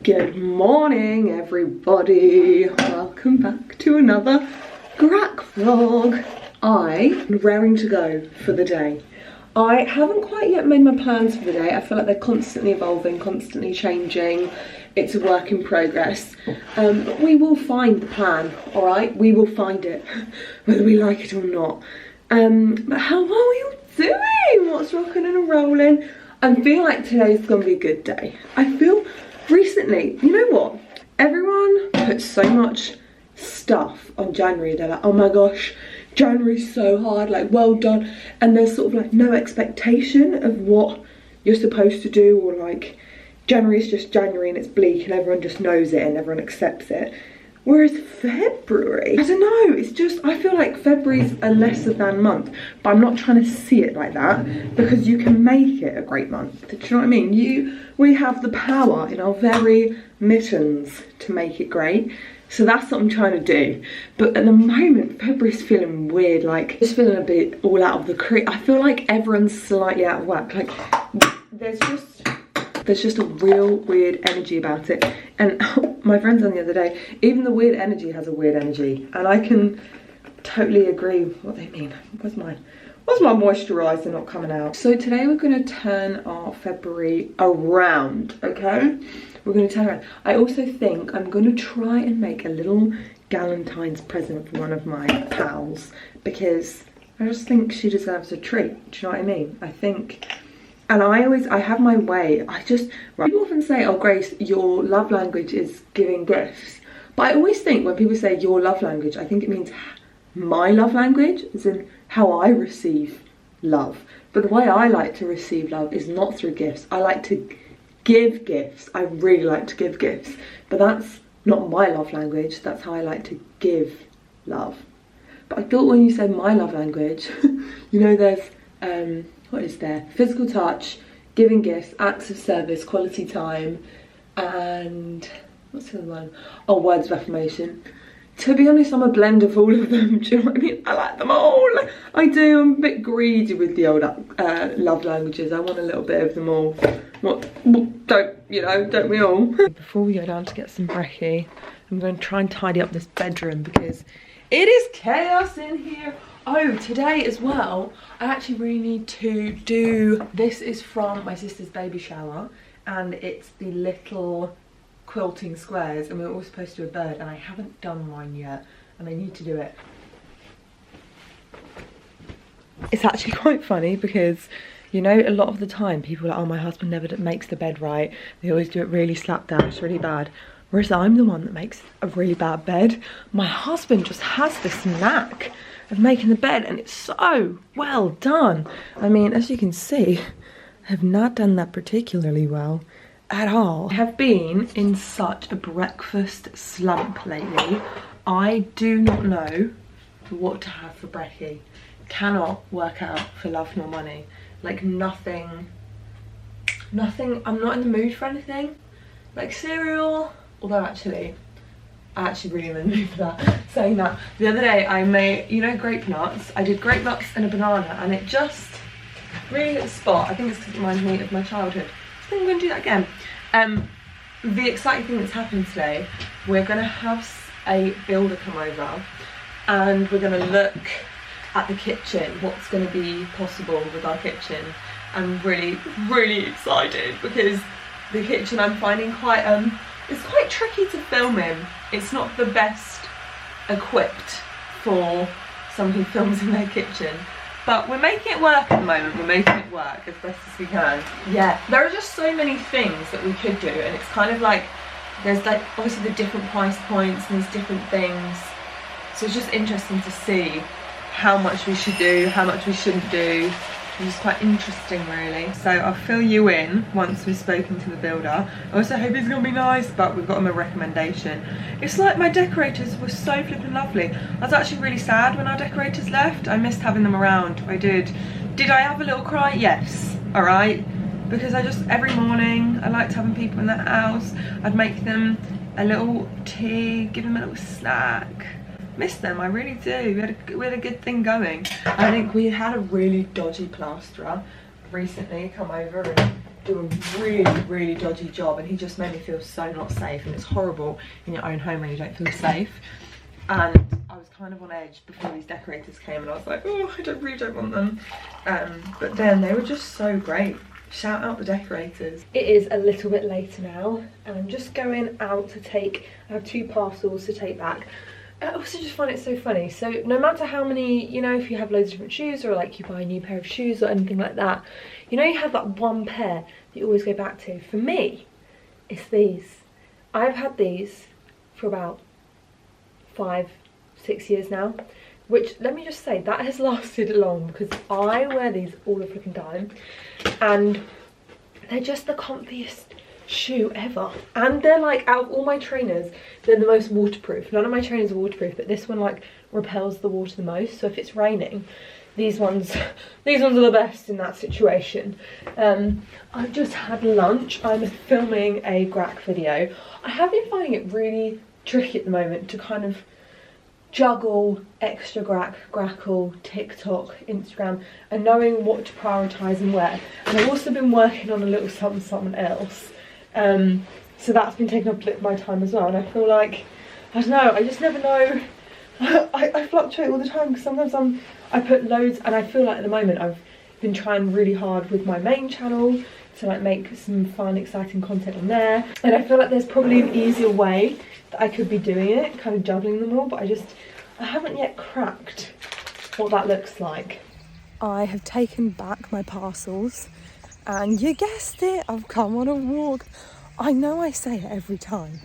Good morning, everybody. Welcome back to another Grack vlog. I'm raring to go for the day. I haven't quite yet made my plans for the day. I feel like they're constantly evolving, constantly changing. It's a work in progress. But we will find the plan, all right? We will find it, whether we like it or not. But how are we all doing? What's rocking and rolling? I feel like today's gonna be a good day. I feel recently, you know what? Everyone puts so much stuff on January. They're like, oh my gosh, January's so hard, like well done. And there's sort of like no expectation of what you're supposed to do, or like January's just January and it's bleak and everyone just knows it and everyone accepts it. Whereas February, I don't know, it's just, I feel like February's a lesser than month, but I'm not trying to see it like that, because you can make it a great month. Do you know what I mean? We have the power in our very mittens to make it great. So that's what I'm trying to do. But at the moment, February's feeling weird, like just feeling a bit all out of the crease. I feel like everyone's slightly out of whack. Like there's just a real weird energy about it. And my friend said the other day, even the weird energy has a weird energy. And I can totally agree with what they mean. Where's my moisturiser not coming out? So today we're gonna turn our February around, okay? We're gonna turn around. I also think I'm gonna try and make a little Galentine's present for one of my pals, because I just think she deserves a treat. Do you know what I mean? I think, and I have my way. People often say, oh Grace, your love language is giving gifts. But I always think when people say your love language, I think it means my love language, as in how I receive love. But the way I like to receive love is not through gifts. I like to give gifts. I really like to give gifts. But that's not my love language. That's how I like to give love. But I thought when you said my love language, you know, there's what is there? Physical touch, giving gifts, acts of service, quality time, and what's the other one? Oh, words of affirmation. To be honest, I'm a blend of all of them. Do you know what I mean? I like them all. I do. I'm a bit greedy with the old love languages. I want a little bit of them all. Don't we all? Before we go down to get some brekkie, I'm going to try and tidy up this bedroom because it is chaos in here. Oh, today as well, I actually really need to do, this is from my sister's baby shower, and it's the little quilting squares, and we were all supposed to do a bird, and I haven't done mine yet, and I need to do it. It's actually quite funny because, you know, a lot of the time people are like, oh, my husband never makes the bed right. They always do it really slapdash, really bad. Whereas I'm the one that makes a really bad bed. My husband just has this knack of making the bed, and it's so well done. I mean, as you can see, I have not done that particularly well at all. I have been in such a breakfast slump lately. I do not know what to have for brekkie. Cannot work out for love nor money. Like nothing, I'm not in the mood for anything. Like cereal, although I actually really am in the mood for that. Saying that, the other day I made, you know, grape nuts. I did grape nuts and a banana, and it just really hit the spot. I think it's because it reminds me of my childhood. I think I'm going to do that again. The exciting thing that's happened today, we're going to have a builder come over, and we're going to look at the kitchen, what's going to be possible with our kitchen. I'm really, really excited because the kitchen I'm finding quite, it's quite tricky to film in. It's not the best equipped for someone who films in their kitchen. But we're making it work at the moment. We're making it work as best as we can. Yeah, there are just so many things that we could do, and it's kind of like, there's like obviously the different price points and these different things. So it's just interesting to see how much we should do, how much we shouldn't do. It's quite interesting really. So I'll fill you in once we've spoken to the builder. I also hope he's gonna be nice, but we've got him a recommendation. It's like my decorators were so flippin' lovely. I was actually really sad when our decorators left. I missed having them around, I did. Did I have a little cry? Yes, all right. Because every morning, I liked having people in the house. I'd make them a little tea, give them a little snack. Miss them, I really do. We had a good thing going. I think we had a really dodgy plasterer recently come over and do a really, really dodgy job, and he just made me feel so not safe, and it's horrible in your own home when you don't feel safe. And I was kind of on edge before these decorators came, and I was like, oh, I really don't want them. But then they were just so great. Shout out the decorators. It is a little bit later now, and I'm just going out to take, I have 2 parcels to take back. I also just find it so funny. So no matter how many, you know, if you have loads of different shoes, or like you buy a new pair of shoes or anything like that, you know, you have that one pair that you always go back to. For me, it's these. I've had these for about 5-6 years now, which, let me just say, that has lasted long, because I wear these all the freaking time, and they're just the comfiest shoe ever. And they're like, out of all my trainers, they're the most waterproof. None of my trainers are waterproof, but this one like repels the water the most. So if it's raining, these ones are the best in that situation. I've just had lunch. I'm filming a Grack video. I have been finding it really tricky at the moment to kind of juggle extra Grackle, TikTok, Instagram, and knowing what to prioritise and where. And I've also been working on a little something else. So that's been taking up a bit of my time as well, and I feel like, I don't know, I just never know. I fluctuate all the time, because sometimes I put loads, and I feel like at the moment I've been trying really hard with my main channel to like make some fun, exciting content on there, and I feel like there's probably an easier way that I could be doing it, kind of juggling them all, but I haven't yet cracked what that looks like. I have taken back my parcels, and you guessed it, I've come on a walk. I know I say it every time,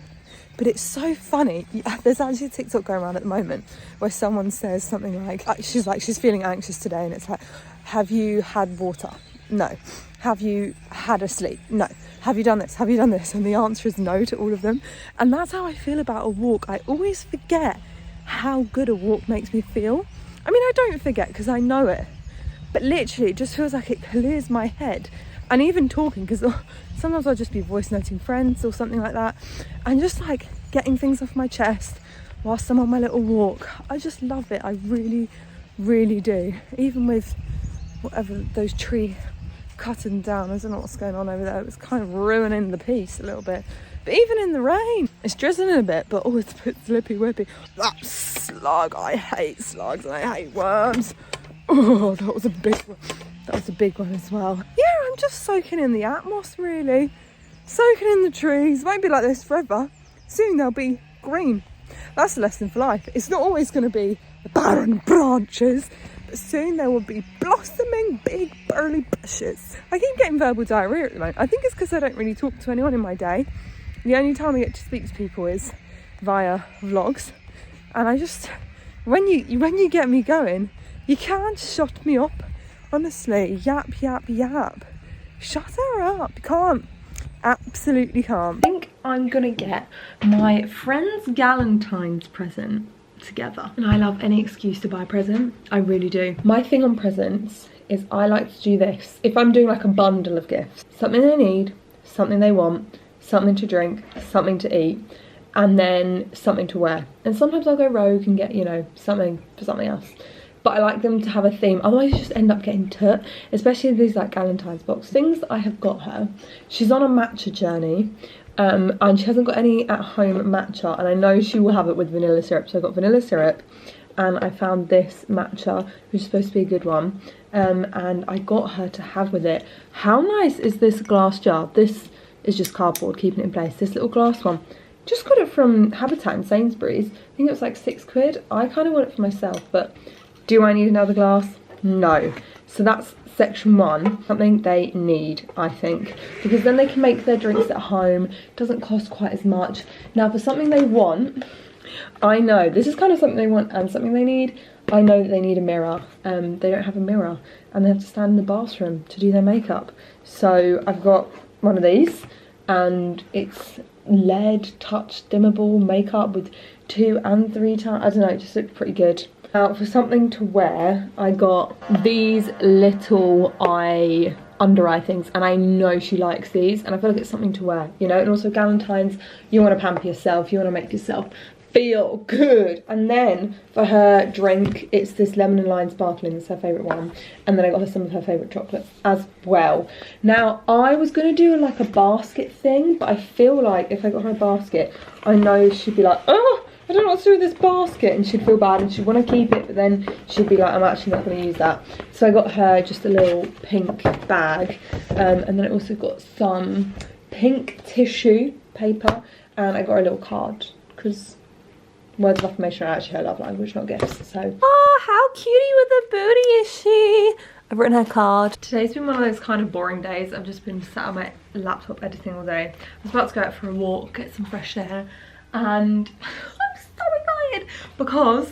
but it's so funny. There's actually a TikTok going around at the moment where someone says something like, she's feeling anxious today, and it's like, have you had water? No. Have you had a sleep? No. Have you done this? Have you done this? And the answer is no to all of them. And that's how I feel about a walk. I always forget how good a walk makes me feel. I mean, I don't forget because I know it, but literally it just feels like it clears my head. And even talking, because sometimes I'll just be voice noting friends or something like that, and just like getting things off my chest whilst I'm on my little walk. I just love it. I really, really do. Even with whatever those tree cutting down, I don't know what's going on over there. It's kind of ruining the peace a little bit. But even in the rain, it's drizzling a bit, but oh, it's a bit slippy whippy. That slug, I hate slugs and I hate worms. Oh, that was a big one. That was a big one as well. Yeah, I'm just soaking in the atmosphere, really. Soaking in the trees. Won't be like this forever. Soon they'll be green. That's the lesson for life. It's not always going to be the barren branches, but soon there will be blossoming big burly bushes. I keep getting verbal diarrhea at the moment. I think it's because I don't really talk to anyone in my day. The only time I get to speak to people is via vlogs. And I just, when you get me going, you can't shut me up. Honestly, yap, yap, yap. Shut her up. You can't. Absolutely can't. I think I'm gonna get my friend's Galentine's present together. And I love any excuse to buy a present. I really do. My thing on presents is I like to do this. If I'm doing like a bundle of gifts, something they need, something they want, something to drink, something to eat, and then something to wear. And sometimes I'll go rogue and get, you know, something for something else. But I like them to have a theme, otherwise you just end up getting tut, especially these like Galentine's box. Things that I have got her, she's on a matcha journey, and she hasn't got any at home matcha, and I know she will have it with vanilla syrup. So I got vanilla syrup, and I found this matcha, which is supposed to be a good one, and I got her to have with it. How nice is this glass jar? This is just cardboard keeping it in place. This little glass one, just got it from Habitat in Sainsbury's. I think it was like £6. I kind of want it for myself, but do I need another glass? No. So that's section 1, something they need, I think, because then they can make their drinks at home. It doesn't cost quite as much. Now for something they want, I know this is kind of something they want and something they need. I know that they need a mirror. They don't have a mirror, and they have to stand in the bathroom to do their makeup. So I've got one of these, and it's LED touch dimmable makeup with 2 and 3 times. I don't know, it just looks pretty good. Now for something to wear, I got these little under eye things, and I know she likes these, and I feel like it's something to wear, you know. And also Galentine's, you want to pamper yourself, you want to make yourself feel good. And then for her drink, it's this lemon and lime sparkling. It's her favourite one. And then I got her some of her favourite chocolates as well. Now, I was going to do like a basket thing, but I feel like if I got her a basket, I know she'd be like, oh, I don't know what to do with this basket, and she'd feel bad and she'd want to keep it, but then she'd be like, I'm actually not going to use that. So I got her just a little pink bag, and then I also got some pink tissue paper, and I got her a little card, because words of affirmation are actually her love language, not gifts. So, oh, how cutie with a booty is she? I've written her card. Today's been one of those kind of boring days. I've just been sat on my laptop editing all day. I was about to go out for a walk, get some fresh air, and I'm so excited because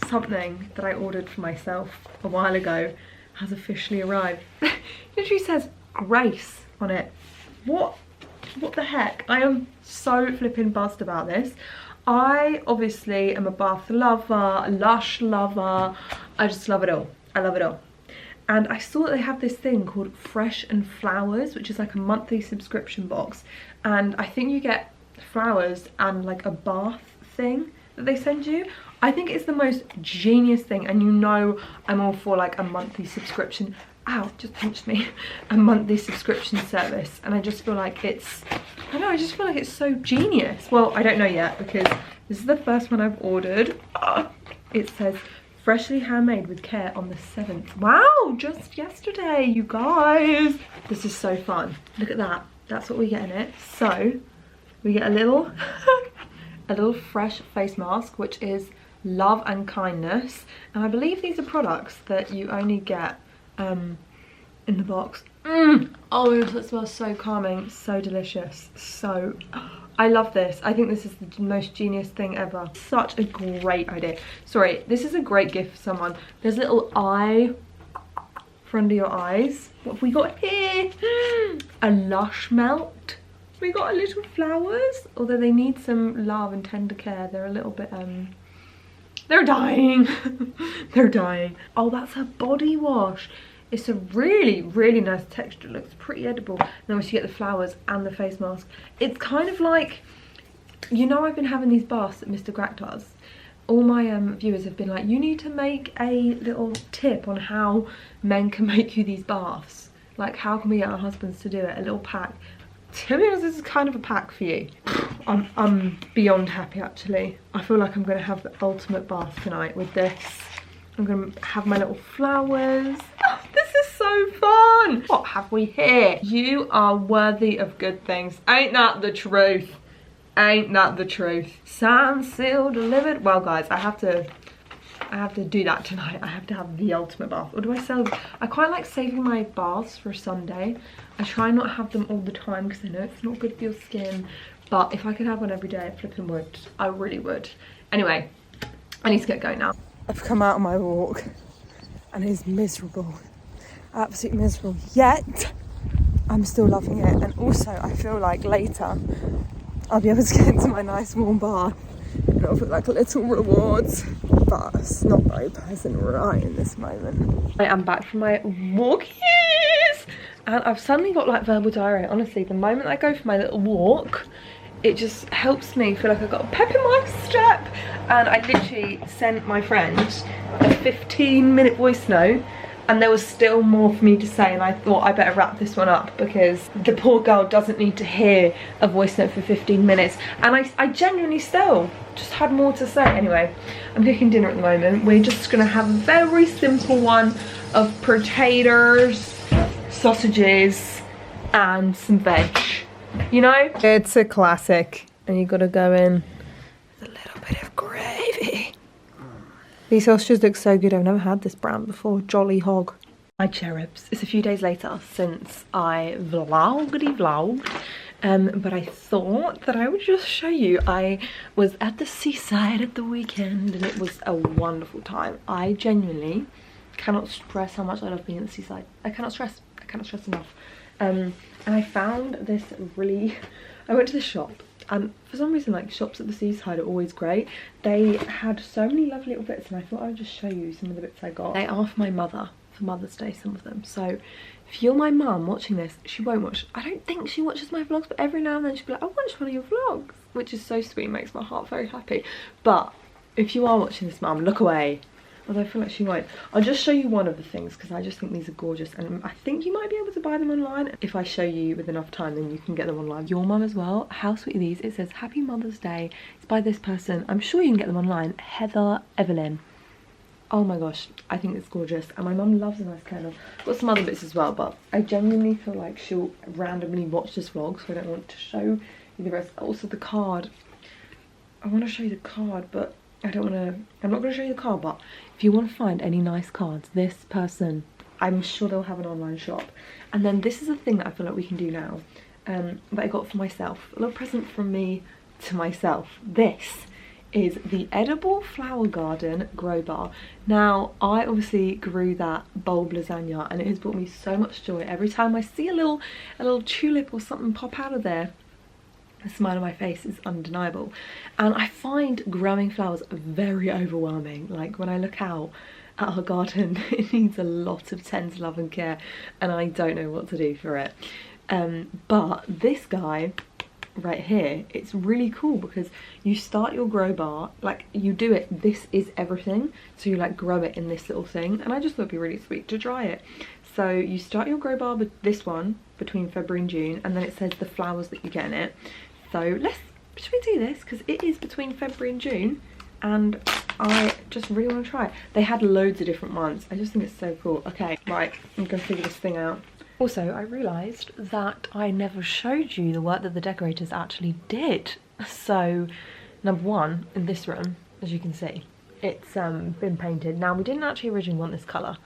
something that I ordered for myself a while ago has officially arrived. It literally says Grace on it. What the heck? I am so flipping buzzed about this. I obviously am a bath lover, a Lush lover. I just love it all. I love it all. And I saw that they have this thing called Fresh and Flowers, which is like a monthly subscription box. And I think you get flowers and like a bath thing that they send you. I think it's the most genius thing, and you know I'm all for like a monthly subscription. Ow, just pinched me. A monthly subscription service, and I just feel like it's, I don't know, I just feel like it's so genius. Well, I don't know yet because this is the first one I've ordered. It says freshly handmade with care on the 7th. Wow, just yesterday, you guys. This is so fun. Look at that. That's what we get in it. So we get a little a little fresh face mask, which is love and kindness, and I believe these are products that you only get in the box. Oh, that smells so calming, so delicious. So I love this. I think this is the most genius thing ever. Such a great idea. Sorry, this is a great gift for someone. There's a little eye for under your eyes. What have we got here? A Lush melt. We got a little flowers, although they need some love and tender care. They're a little bit they're dying. They're dying. Oh, that's her body wash. It's a really, really nice texture. It looks pretty edible. And then once you get the flowers and the face mask, it's kind of like, you know, I've been having these baths that Mr. Grack does. All my viewers have been like, you need to make a little tip on how men can make you these baths. Like, how can we get our husbands to do it? A little pack. To be honest, this is kind of a pack for you. I'm beyond happy, actually. I feel like I'm going to have the ultimate bath tonight with this. I'm going to have my little flowers. Oh, this is so fun. What have we here? You are worthy of good things. Ain't that the truth? Ain't that the truth? Signed, sealed, delivered. Well, guys, I have to do that tonight. I have to have the ultimate bath. Or do I sell? I quite like saving my baths for Sunday. I try not to have them all the time because I know it's not good for your skin. But if I could have one every day, I flipping would. I really would. Anyway, I need to get going now. I've come out on my walk and it's miserable. Absolutely miserable. Yet, I'm still loving it. And also, I feel like later, I'll be able to get into my nice warm bath. And it'll feel like little rewards. But it's not very pleasant right in this moment. I am back from my walk. Yes! And I've suddenly got like verbal diarrhea. Honestly, the moment I go for my little walk, it just helps me feel like I've got a pep in my step. And I literally sent my friend a 15-minute voice note, and there was still more for me to say, and I thought I better wrap this one up because the poor girl doesn't need to hear a voice note for 15 minutes. And I genuinely still just had more to say. Anyway, I'm cooking dinner at the moment. We're just gonna have a very simple one of potatoes, sausages, and some veg. You know, it's a classic, and you gotta go in with a little bit of gravy. These sausages look so good. I've never had this brand before. Jolly Hog. My cherubs. It's a few days later since I vlogged, but I thought that I would just show you. I was at the seaside at the weekend, and it was a wonderful time. I genuinely cannot stress how much I love being at the seaside. I cannot stress enough. And I found this really, I went to the shop, and for some reason, like, shops at the seaside are always great. They had so many lovely little bits, and I thought I would just show you some of the bits I got. They are for my mother for Mother's Day, some of them. So if you're my mum watching this, she won't watch, I don't think she watches my vlogs, but every now and then she'll be like, I watched one of your vlogs, which is so sweet, makes my heart very happy. But if you are watching this, mum, look away. Although I feel like she won't. I'll just show you one of the things because I just think these are gorgeous, and I think you might be able to buy them online. If I show you with enough time, then you can get them online. Your mum as well. How sweet are these? It says Happy Mother's Day. It's by this person. I'm sure you can get them online. Heather Evelyn. Oh my gosh, I think it's gorgeous. And my mum loves a nice kernel. Got some other bits as well, but I genuinely feel like she'll randomly watch this vlog, so I don't want to show you the rest. Also the card. I want to show you the card, but I don't want to, I'm not going to show you the card, but if you want to find any nice cards, this person, I'm sure they'll have an online shop. And then this is a thing that I feel like we can do now, that I got for myself. A little present from me to myself. This is the Edible Flower Garden Grow Bar. Now, I obviously grew that bulb lasagna, and it has brought me so much joy. Every time I see a little tulip or something pop out of there, the smile on my face is undeniable. And I find growing flowers very overwhelming. Like when I look out at our garden, it needs a lot of tender love and care, and I don't know what to do for it. But this guy right here, it's really cool because you start your grow bar, like you do it, this is everything, so you like grow it in this little thing, and I just thought it'd be really sweet to dry it. So you start your grow bar with this one between February and June, and then it says the flowers that you get in it. So should we do this? Because it is between February and June, and I just really want to try it. They had loads of different ones. I just think it's so cool. Okay, right, I'm gonna figure this thing out. Also, I realised that I never showed you the work that the decorators actually did. So, number one, in this room, as you can see, it's been painted. Now, we didn't actually originally want this colour.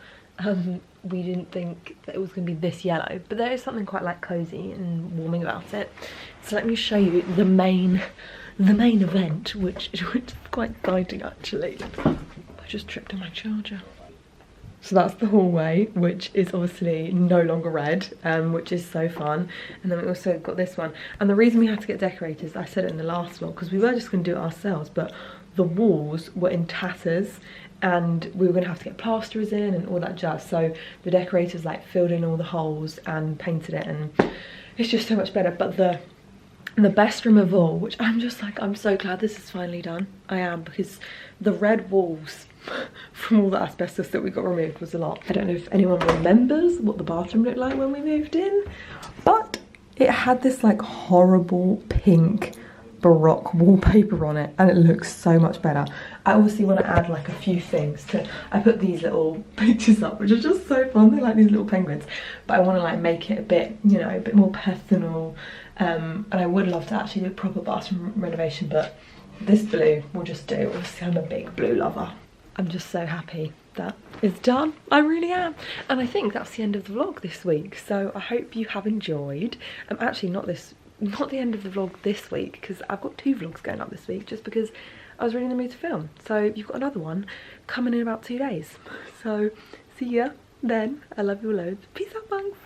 We didn't think that it was going to be this yellow, but there is something quite like cosy and warming about it. So let me show you the main event, which is quite exciting actually. I just tripped on my charger. So that's the hallway, which is obviously no longer red, which is so fun. And then we also got this one. And the reason we had to get decorators, I said it in the last vlog, because we were just going to do it ourselves, but the walls were in tatters, and we were going to have to get plasterers in and all that jazz. So the decorators like filled in all the holes and painted it, and it's just so much better. But the best room of all, which I'm just like, I'm so glad this is finally done. I am, because the red walls from all the asbestos that we got removed was a lot. I don't know if anyone remembers what the bathroom looked like when we moved in, but it had this like horrible pink Baroque wallpaper on it, and it looks so much better. I obviously want to add like a few things to, I put these little pictures up, which are just so fun. They're like these little penguins, but I want to like make it a bit, you know, a bit more personal. And I would love to actually do a proper bathroom renovation, but this blue will just do. Obviously I'm a big blue lover. I'm just so happy that it's done. I really am. And I think that's the end of the vlog this week. So I hope you have enjoyed. Actually not the end of the vlog this week, because I've got 2 vlogs going up this week, just because I was really in the mood to film. So you've got another one coming in about 2 days. So see ya then. I love you loads. Peace out, bunks.